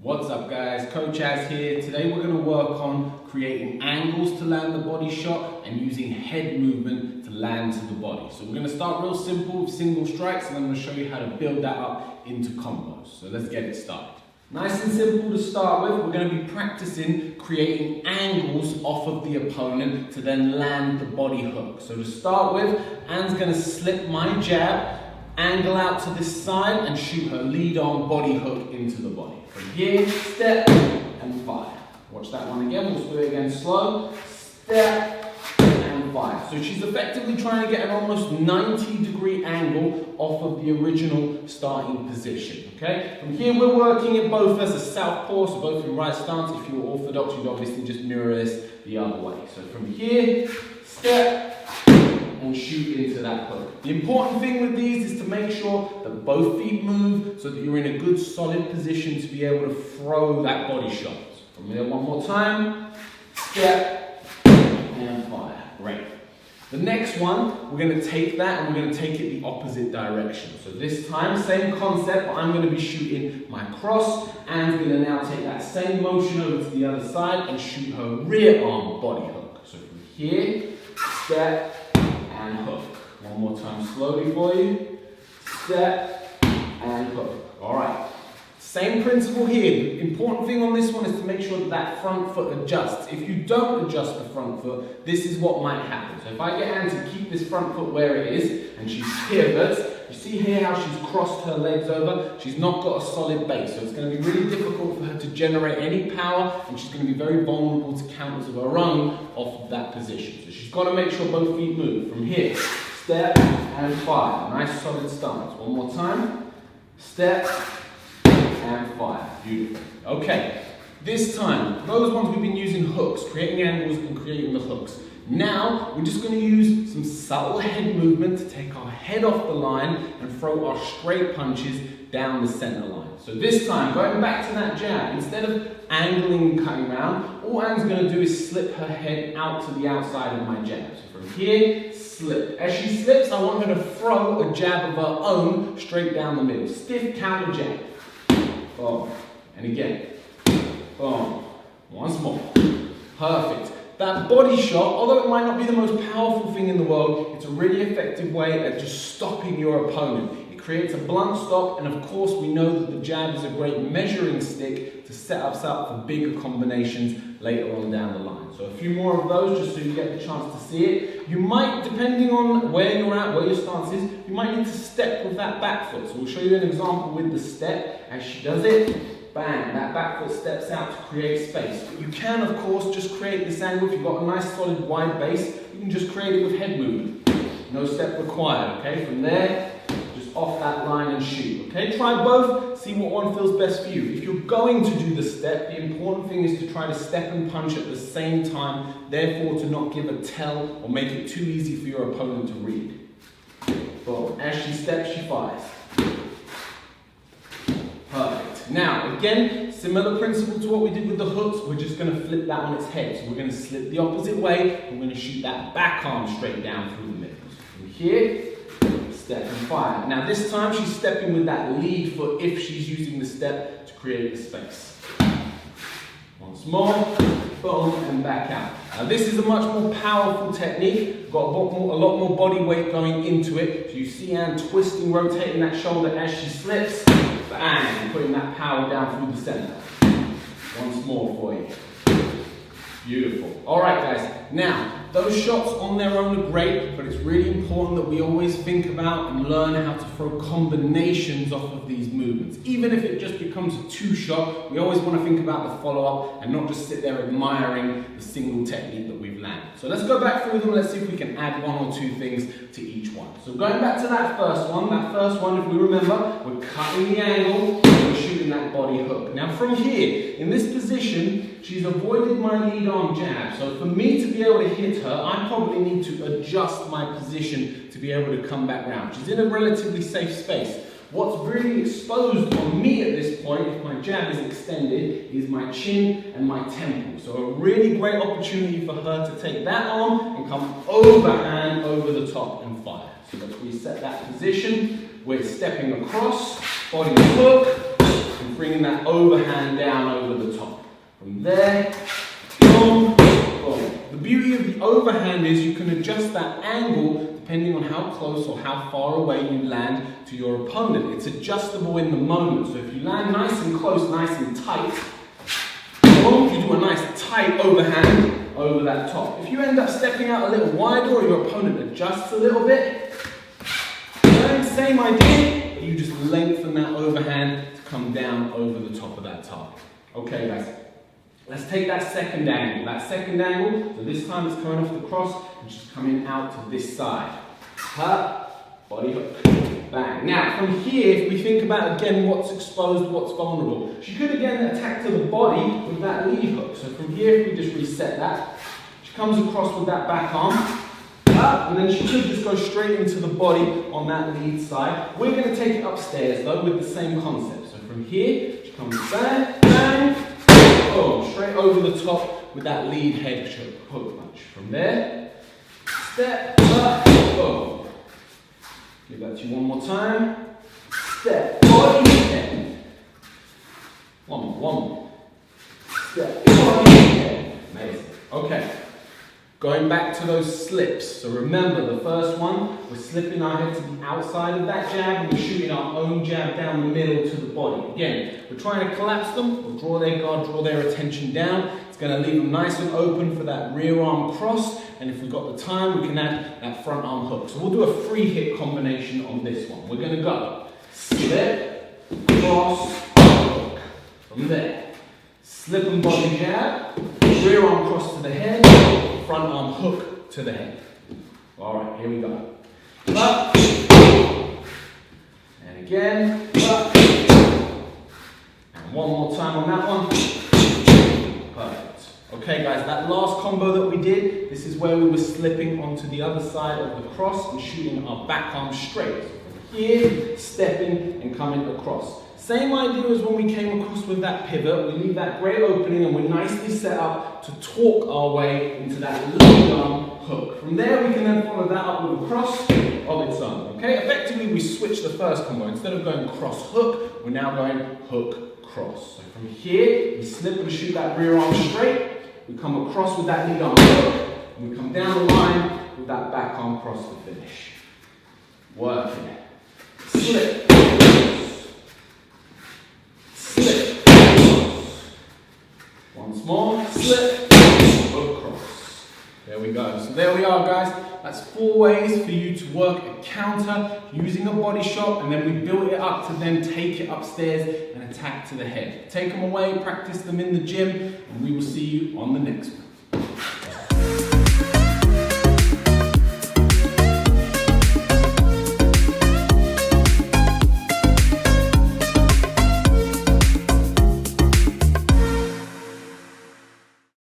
What's up guys, Coach Az here. Today we're going to work on creating angles to land the body shot and using head movement to land to the body. So we're going to start real simple with single strikes and I'm going to show you how to build that up into combos. So let's get it started. Nice and simple to start with, we're going to be practicing creating angles off of the opponent to then land the body hook. So to start with, Anne's going to slip my jab, angle out to this side and shoot her lead arm body hook into the body. From here, step and fire. Watch that one again, we'll do it again slow. Step and fire. So she's effectively trying to get an almost 90-degree angle off of the original starting position. Okay? From here we're working it both as a southpaw, so both in right stance. If you were orthodox, you'd obviously just mirror this the other way. So from here, step and shoot into that hook. The important thing with these is to make sure that both feet move so that you're in a good solid position to be able to throw that body shot. From there one more time, step and fire. Great. The next one, we're going to take that and we're going to take it the opposite direction. So this time, same concept, but I'm going to be shooting my cross and I'm going to now take that same motion over to the other side and shoot her rear arm body hook. So from here, step and hook. One more time slowly for you. Step and hook. Alright. Same principle here. The important thing on this one is to make sure that that front foot adjusts. If you don't adjust the front foot, this is what might happen. So if I get Anne to keep this front foot where it is and she pivots, you see here how she's crossed her legs over? She's not got a solid base. So it's going to be really difficult for her to generate any power and she's going to be very vulnerable to counters of her own off of that position. So she's got to make sure both feet move. From here, step and fire. Nice solid stance. One more time. Step and fire. Beautiful. Okay, this time, those ones we've been using hooks, creating angles and creating the hooks. Now, we're just going to use some subtle head movement to take our head off the line and throw our straight punches down the center line. So this time, going back to that jab, instead of angling and cutting around, all Anne's going to do is slip her head out to the outside of my jab. So from here, slip. As she slips, I want her to throw a jab of her own straight down the middle. Stiff counter jab. Boom. And again. Boom. Once more. Perfect. That body shot, although it might not be the most powerful thing in the world, it's a really effective way at just stopping your opponent. It creates a blunt stop, and of course we know that the jab is a great measuring stick to set us up for bigger combinations later on down the line. So a few more of those just so you get the chance to see it. You might, depending on where you're at, where your stance is, you might need to step with that back foot. So we'll show you an example with the step. As she does it, bang, that back foot steps out to create space. But you can, of course, just create this angle. If you've got a nice solid wide base, you can just create it with head movement. No step required, okay? From there, just off that line and shoot, okay? Try both, see what one feels best for you. If you're going to do the step, the important thing is to try to step and punch at the same time, therefore to not give a tell or make it too easy for your opponent to read. Boom. As she steps, she fires. Perfect. Now, again, similar principle to what we did with the hooks, we're just going to flip that on its head. So we're going to slip the opposite way, and we're going to shoot that back arm straight down through the middle. So from here, step and fire. Now this time she's stepping with that lead foot if she's using the step to create the space. Once more, boom, and back out. Now this is a much more powerful technique. Got a lot more body weight going into it. So you see Anne twisting, rotating that shoulder as she slips, bang, putting that power down through the center. Once more for you. Beautiful. All right, guys. Now, those shots on their own are great, but it's really important that we always think about and learn how to throw combinations off of these movements. Even if it just becomes a two-shot, we always want to think about the follow-up and not just sit there admiring the single technique that we've landed. So let's go back through them. Let's see if we can add one or two things to each one. So going back to that first one, if we remember, we're cutting the angle, we're shooting that body hook. Now from here, in this position, she's avoided my lead arm jab. So for me to be able to hit her, I probably need to adjust my position to be able to come back round. She's in a relatively safe space. What's really exposed on me at this point, if my jab is extended, is my chin and my temple. So a really great opportunity for her to take that arm and come overhand over the top and fire. So let's reset that position. We're stepping across, body hook, and bringing that overhand down over the top. From there, boom, boom. The beauty of the overhand is you can adjust that angle depending on how close or how far away you land to your opponent. It's adjustable in the moment. So if you land nice and close, nice and tight, boom, you do a nice tight overhand over that top. If you end up stepping out a little wider or your opponent adjusts a little bit, same idea, but you just lengthen that overhand to come down over the top of that target. Okay guys, let's take that second angle. That second angle, so this time it's coming off the cross and just coming out to this side. Cut, body hook, bang. Now from here, if we think about again what's exposed, what's vulnerable, she could again attack to the body with that lead hook. So from here, if we just reset that, she comes across with that back arm, up, and then she could just go straight into the body on that lead side. We're going to take it upstairs though with the same concept. So from here, she comes bang, bang, boom, straight over the top with that lead head hook punch. From there, step, up, boom. Give that to you one more time. Step, body, head. One more. Step, body, head. Amazing. Okay. Going back to those slips. So remember the first one, we're slipping our head to the outside of that jab and we're shooting our own jab down the middle to the body. Again, we're trying to collapse them, we'll draw their guard, draw their attention down. It's going to leave them nice and open for that rear arm cross, and if we've got the time, we can add that front arm hook. So we'll do a free hit combination on this one. We're going to go slip, cross, hook. From there, slip and body jab, rear arm cross to the head, front arm hook to the head. Alright, here we go. Up. And again. Up. And one more time on that one. Perfect. Okay guys, that last combo that we did, this is where we were slipping onto the other side of the cross and shooting our back arm straight. So here, stepping and coming across. Same idea as when we came across with that pivot. We leave that great opening and we're nicely set up to torque our way into that lead arm hook. From there, we can then follow that up with a cross of its own. Okay, effectively we switch the first combo. Instead of going cross hook, we're now going hook cross. So from here, we slip and shoot that rear arm straight. We come across with that lead arm hook, and we come down the line with that back arm cross to finish. Working. Slip. Once more, slip, hook cross. There we go. So there we are guys. That's 4 ways for you to work a counter using a body shot, and then we build it up to then take it upstairs and attack to the head. Take them away, practice them in the gym, and we will see you on the next one.